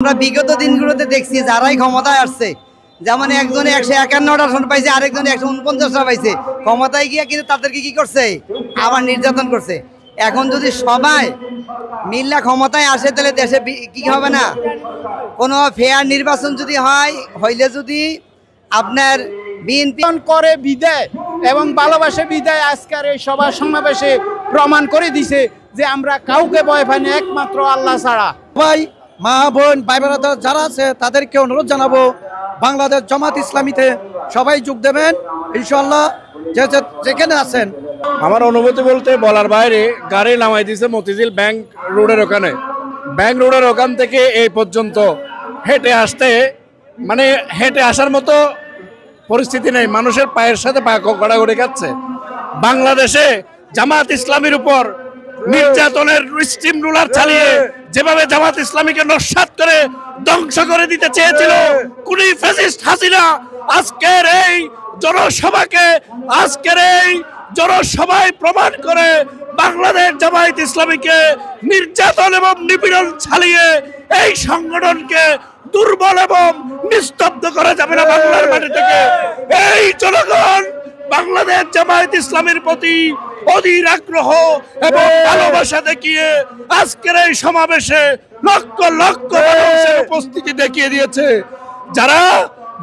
আমরা বিগত দিনগুলোতে দেখছি যারাই ক্ষমতায় আসছে, যেমন একজনে 151টা আসন পাইছে, আরেকজনে 149টা পাইছে, ক্ষমতায় গিয়া কিন্তু তাদেরকে কি করছে, আবার নির্যাতন করছে। এখন যদি সবাই মিল্লা ক্ষমতায় আসে তাহলে দেশে কি হবে না, কোনো ফেয়ার নির্বাচন যদি হইলে যদি আপনার বিএনপি করে বিদায় এবং ভালোবাসে বিদায় আজকের এই সভা সমাবেশে প্রমাণ করে দিছে যে আমরা কাউকে ভয় পাই না, একমাত্র আল্লাহ ছাড়া। ভাই মা বোন ভাই বোনেরা যারা আছে তাদেরকে অনুরোধ জানাবো, বাংলাদেশ জামাত ইসলামীতে সবাই যোগ দেবেন ইনশাআল্লাহ, যেখানে আছেন। আমার অনুভূতি বলতে বলার বাইরে, গাড়ি নামাই দিয়েছে মতিঝিল ব্যাংক রোডের ওখানে। ব্যাংক রোডের ওখান থেকে এই পর্যন্ত হেঁটে আসতে, মানে হেঁটে আসার মতো পরিস্থিতি নেই, মানুষের পায়ের সাথে পা গড়াগড়ি খাচ্ছে। বাংলাদেশে জামাত ইসলামীর উপর নির্যাতনের স্টিম রুলার চালিয়ে যেভাবে জামাত ইসলামীকে নস্যাৎ করে ধ্বংস করে দিতে চেয়েছিল কোন ফ্যাসিস্ট হাসিনা, আজকের এই জনসভায় প্রমাণ করে বাংলাদেশ জামাত ইসলামীকে নির্যাতন এবং নিপীড়ন চালিয়ে এই সংগঠনকে দুর্বল এবং নিস্তব্ধ করা যাবে না বাংলার মাটি থেকে। এই জনগণ বাংলাদেশ জামাত ইসলামীর প্রতি অধীর আগ্রহ এবং ভালোবাসা দেখিয়ে আজকের এই সমাবেশে লক্ষ লক্ষ মানুষের উপস্থিতি দেখিয়ে দিয়েছে। যারা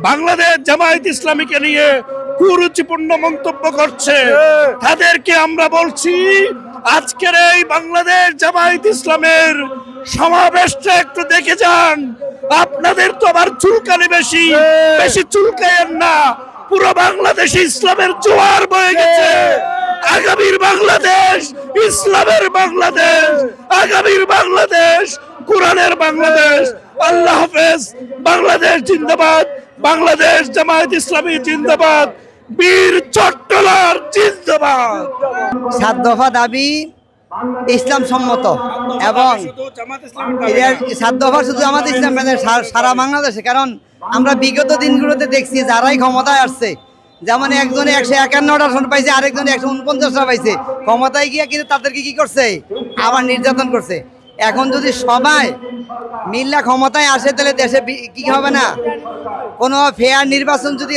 বাংলাদেশ জামাত ইসলামীকে নিয়ে কুরুচিপূর্ণ মন্তব্য করছে তাদেরকে আমরা বলছি, আজকের এই বাংলাদেশ জামাত ইসলামের সমাবেশটা একটু দেখে যান। আপনাদের তো আবার চুলকানি বেশি চুলকায়েন না। পুরো বাংলাদেশে ইসলামের জোয়ার বয়ে গেছে। আগামীর বাংলাদেশ ইসলামের বাংলাদেশ, আগামীর বাংলাদেশ কোরআনের বাংলাদেশ। আল্লাহ হাফেজ। বাংলাদেশ জিন্দাবাদ, বাংলাদেশ জামায়াত ইসলামী জিন্দাবাদ, বীর চট্টলার জিন্দাবাদ। 7 দফা দাবি ইসলাম সম্মত এবং 7 দফা শুধু জামাত ইসলাম সারা বাংলাদেশে। কারণ আমরা বিগত দিনগুলোতে দেখছি যারাই ক্ষমতায় আসছে, যেমন একজনে 151টা আসন পাইছে, আরেকজনে 149টা পাইছে, ক্ষমতায় গিয়া কিন্তু তাদেরকে কি করছে, আবার নির্যাতন করছে। এখন যদি সবাই মিল্লা ক্ষমতায় আসে তাহলে দেশে কি হবে না, কোনো ফেয়ার নির্বাচন যদি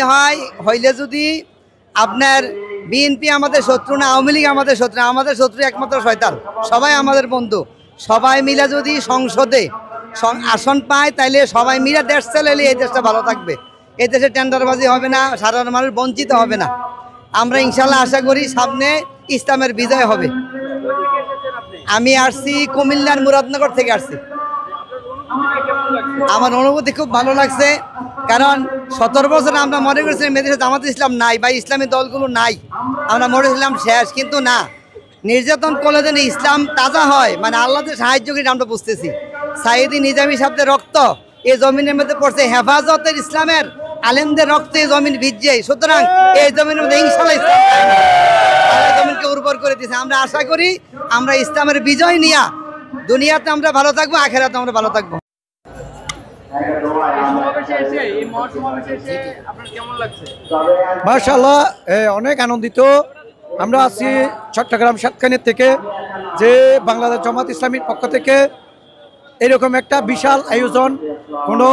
হইলে যদি আপনার বিএনপি আমাদের শত্রু না, আওয়ামী লীগ আমাদের শত্রু, আমাদের শত্রু একমাত্র শয়তান, সবাই আমাদের বন্ধু। সবাই মিলে যদি সংসদে আসন পায় তাইলে সবাই মিলে দেশ চালাইলে এই দেশটা ভালো থাকবে। এই দেশে টেন্ডারবাজি হবে না, সাধারণ মানুষ বঞ্চিত হবে না। আমরা ইনশাল্লাহ আশা করি সামনে ইসলামের বিজয় হবে। আমি আসছি কুমিল্লার মুরাদনগর থেকে আসছি। আমার অনুভূতি খুব ভালো লাগছে, কারণ 17 বছর আমরা মনে করেছিলাম মেয়েদের জামাত ইসলাম নাই বা ইসলামী দলগুলো নাই, আমরা মনে ছিলাম শেষ। কিন্তু না, নির্যাতন করলে যেন ইসলাম তাজা হয়, মানে আল্লাহদের সাহায্য করে আমরা বুঝতেছি। সাইদি নিজামী সাহেবদের রক্ত এই জমিনের মধ্যে পড়ছে, হেফাজতের ইসলামের আলেমদের রক্ত এই জমিন ভিজছে। সুতরাং এই জমিনের মধ্যে ইনশাআল্লাহ ইসলাম আল্লাহ জমিনকে উর্বর করে দিয়েছে। আমরা আশা করি আমরা ইসলামের বিজয় নিয়ে দুনিয়াতে আমরা ভালো থাকবো, আখেরাতে আমরা ভালো থাকবো। মাশাআল্লাহ, অনেক আনন্দিত। আমরা আছি চট্টগ্রাম সাতকানির থেকে, যে বাংলাদেশ জামাত ইসলামীর পক্ষ থেকে এরকম একটা বিশাল আয়োজন কোনো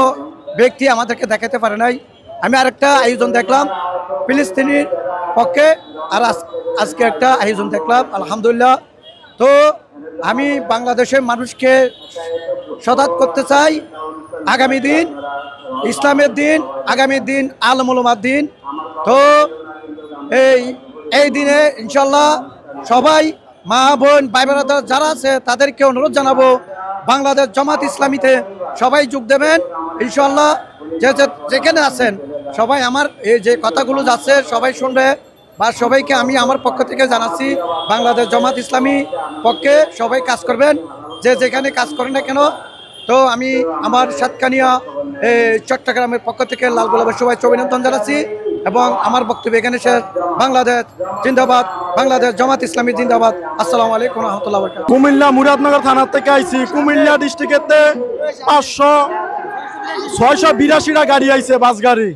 ব্যক্তি আমাদেরকে দেখাতে পারে নাই। আমি আরেকটা আয়োজন দেখলাম ফিলিস্তিনির পক্ষে, আর আজকে একটা আয়োজন দেখলাম, আলহামদুলিল্লাহ। তো আমি বাংলাদেশের মানুষকে সদাত করতে চাই, আগামী দিন ইসলামের দিন, আগামী দিন আলেম ওলামার দিন। তো এই দিনে ইনশাল্লাহ সবাই মা বোন ভাই বোনেরা যারা আছে তাদেরকে অনুরোধ জানাবো, বাংলাদেশ জামাত ইসলামীতে সবাই যোগ দেবেন ইনশাল্লাহ, যেখানে আছেন। সবাই আমার এই যে কথাগুলো যাচ্ছে সবাই শুনবে, বা সবাইকে আমি আমার পক্ষ থেকে জানাচ্ছি, বাংলাদেশ জামাত ইসলামী পক্ষে সবাই কাজ করবেন, যে যেখানে কাজ করেন না কেন। তো আমি আমার সাতকানিয়া চট্টগ্রামের পক্ষ থেকে লাল গোলাপের সবাই অভিনন্দন জানাচ্ছি এবং আমার বক্তব্য এখানে শেষ। বাংলাদেশ জিন্দাবাদ, বাংলাদেশ জামাত ইসলামী জিন্দাবাদ। আসসালামু আলাইকুম ওয়া রাহমাতুল্লাহি ওয়া বারাকাতুহু। কুমিল্লা মুরাদনগর থানা থেকে আইছি। কুমিল্লা ডিস্ট্রিক্টেতে 682টা গাড়ি আইছে, বাস গাড়ি।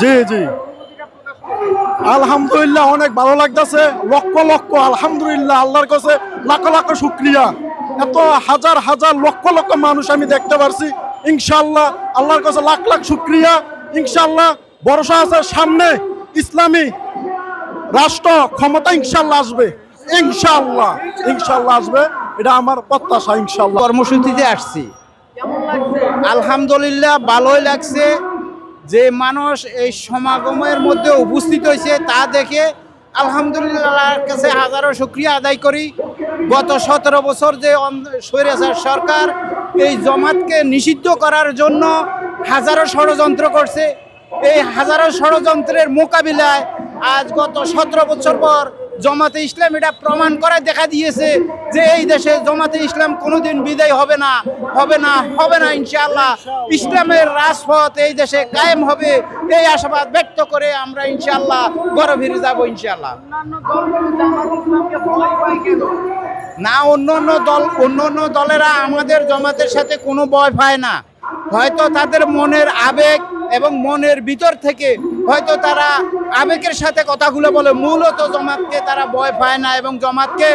জি জি, আলহামদুলিল্লাহ অনেক ভালো লাগতেছে। লক্ষ লক্ষ আলহামদুলিল্লাহ, আল্লাহর কাছে লাখ লাখ শুকরিয়া। এত হাজার হাজার লক্ষ লক্ষ মানুষ আমি দেখতে পারছি। ইনশাআল্লাহ আল্লাহর কাছে লাখ লাখ শুকরিয়া। ইনশাআল্লাহ ভরসা আছে, সামনে ইসলামী রাষ্ট্র ক্ষমতা ইনশাআল্লাহ আসবে, ইনশাআল্লাহ ইনশাআল্লাহ আসবে, এটা আমার প্রত্যাশা ইনশাআল্লাহ। কর্মসূচিতে আসছি, আলহামদুলিল্লাহ ভালোই লাগছে। যে মানুষ এই সমাগমের মধ্যে উপস্থিত হয়েছে তা দেখে আলহামদুলিল্লাহ আল্লাহর কাছে হাজারো শুকরিয়া আদায় করি। গত 17 বছর যে স্বৈরাচার সরকার এই জামাতকে নিষিদ্ধ করার জন্য হাজারো ষড়যন্ত্র করছে, এই হাজারো ষড়যন্ত্রের মোকাবিলায় আজ গত 17 বছর পর জামাতে ইসলাম এটা প্রমাণ করে দেখা দিয়েছে যে এই দেশে জামাতে ইসলাম কোনোদিন বিদায় হবে না, হবে না, হবে না। ইনশাআল্লাহ ইসলামের রাজপথ এই দেশে কায়েম হবে, এই আশাবাদ ব্যক্ত করে আমরা ইনশাআল্লাহ ঘরে ফিরে যাব ইনশাআল্লাহ। না, অন্য দলেরা আমাদের জামাতের সাথে কোনো ভয় পায় না। হয়তো তাদের মনের আবেগ এবং মনের ভিতর থেকে হয়তো তারা আবেগের সাথে কথাগুলো বলে, মূলত জামাতকে তারা ভয় পায় না এবং জামাতকে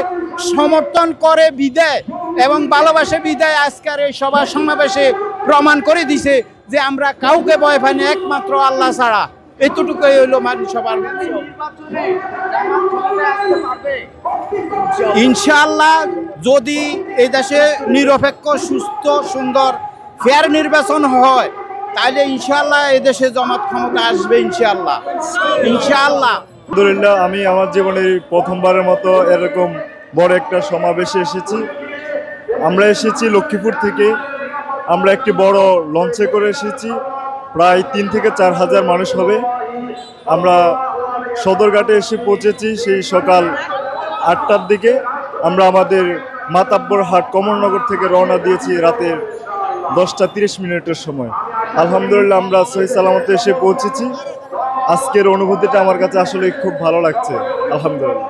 সমর্থন করে বিদায় এবং ভালোবাসে বিদায় আজকের এই সভা সমাবেশে প্রমাণ করে দিছে যে আমরা কাউকে ভয় পাই না একমাত্র আল্লাহ ছাড়া। এতটুকুই হইল মানুষ সবার। ইনশাআল্লাহ যদি এই দেশে নিরপেক্ষ, সুস্থ, সুন্দর, ফেয়ার নির্বাচন হয় তাহলে ইনশাআল্লাহ এই দেশে জামাত ক্ষমতা আসবে ইনশাআল্লাহ, ইনশাআল্লাহ। আলহামদুলিল্লাহ আমি আমার জীবনে প্রথমবারের মতো এরকম বড় একটা সমাবেশে এসেছি। আমরা এসেছি লক্ষ্মীপুর থেকে, আমরা একটি বড় লঞ্চে করে এসেছি, প্রায় 3 থেকে 4 হাজার মানুষ হবে। আমরা সদরঘাটে এসে পৌঁছেছি সেই সকাল 8টার দিকে। আমরা আমাদের মাতাব্বর হাট কমলনগর থেকে রওনা দিয়েছি রাতের 10টা 30 মিনিটের সময়। আলহামদুলিল্লাহ আমরা সহি সালামতে এসে পৌঁছেছি। আজকের অনুভূতিটা আমার কাছে আসলে খুব ভালো লাগছে, আলহামদুলিল্লাহ।